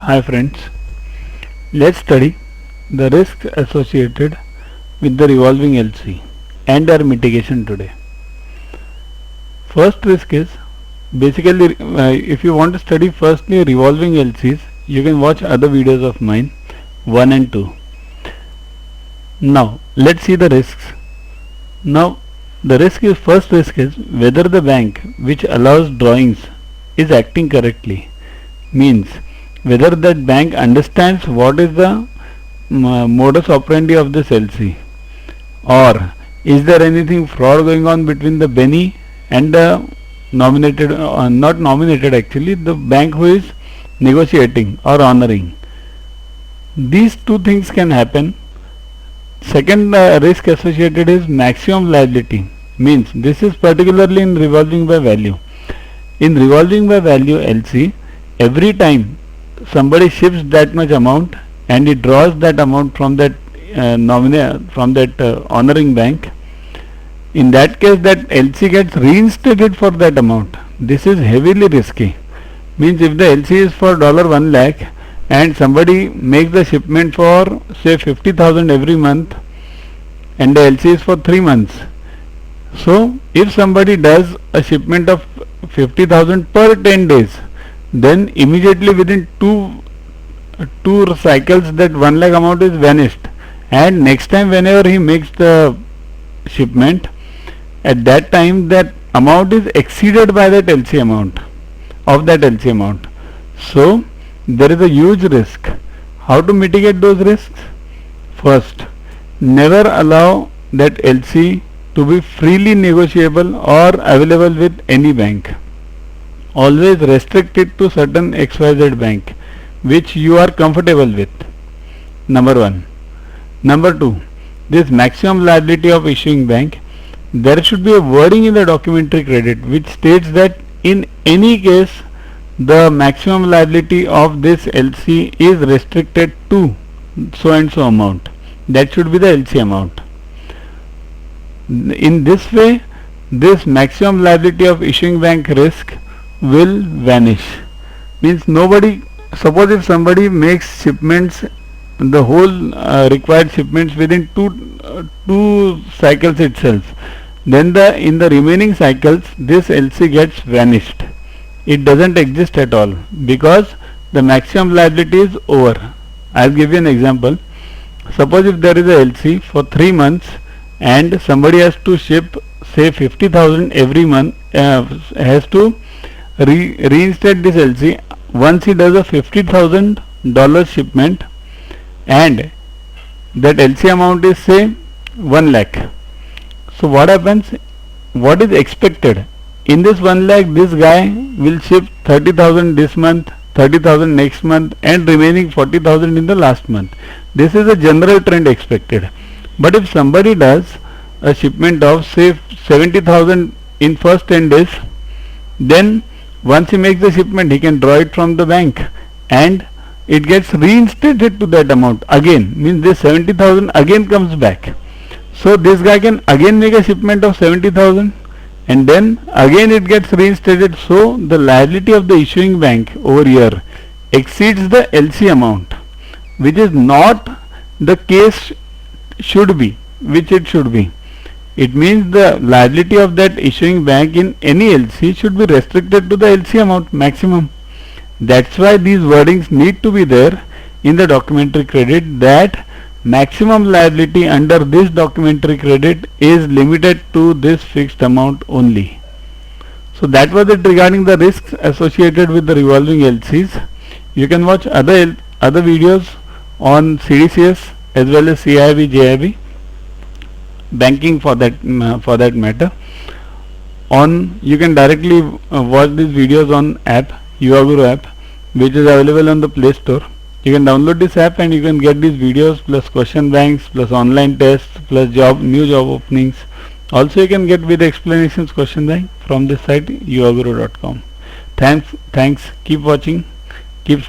Hi friends, let's study the risks associated with the revolving LC and our mitigation today. First risk is basically if you want to study firstly revolving LCs, you can watch other videos of mine 1 and 2. Now let's see the risks. Now the first risk is whether the bank which allows drawings is acting correctly, means whether that bank understands what is the modus operandi of this LC, or is there anything fraud going on between the Bene and the nominated, not nominated actually, the bank who is negotiating or honoring. These two things can happen. Second risk associated is maximum liability, means this is particularly in revolving by value. In revolving by value LC, every time somebody ships that much amount and he draws that amount from that honoring bank, in that case that LC gets reinstated for that amount. This is heavily risky. Means if the LC is for $1 lakh and somebody makes the shipment for say 50,000 every month and the LC is for 3 months. So if somebody does a shipment of 50,000 per 10 days, then immediately within two cycles that 1 lakh amount is vanished, and next time whenever he makes the shipment, at that time that amount is exceeded by that LC amount of that LC amount. So there is a huge risk. How to mitigate those risks? First, never allow that LC to be freely negotiable or available with any bank. Always restrict it to certain XYZ bank which you are comfortable with. Number 1. Number 2, this maximum liability of issuing bank, there should be a wording in the documentary credit which states that in any case the maximum liability of this LC is restricted to so and so amount. That should be the LC amount. In this way, this maximum liability of issuing bank risk will vanish. Means nobody, suppose if somebody makes shipments, the whole required shipments within two cycles itself, then in the remaining cycles this LC gets vanished. It doesn't exist at all because the maximum liability is over. I'll give you an example. Suppose if there is a LC for 3 months and somebody has to ship say 50,000 every month, has to reinstate this LC once he does a $50,000 shipment, and that LC amount is say 1 lakh. So what happens? What is expected? In this 1 lakh, this guy will ship 30,000 this month, 30,000 next month, and remaining 40,000 in the last month. This is a general trend expected. But if somebody does a shipment of say 70,000 in first 10 days, then once he makes the shipment, he can draw it from the bank and it gets reinstated to that amount again. Means this 70,000 again comes back. So this guy can again make a shipment of 70,000 and then again it gets reinstated. So the liability of the issuing bank over here exceeds the LC amount, which is not the case should be, which it should be. It means the liability of that issuing bank in any LC should be restricted to the LC amount maximum. That's why these wordings need to be there in the documentary credit, that maximum liability under this documentary credit is limited to this fixed amount only. So that was it regarding the risks associated with the revolving LCs. You can watch other videos on CDCS as well as CIB, JIB, banking for that matter. You can directly watch these videos on app, Yuaguru app, which is available on the Play Store. You can download this app and you can get these videos plus question banks plus online tests plus new job openings. Also you can get with explanations question bank from this site yuaguru.com. Thanks. Keep watching. Keep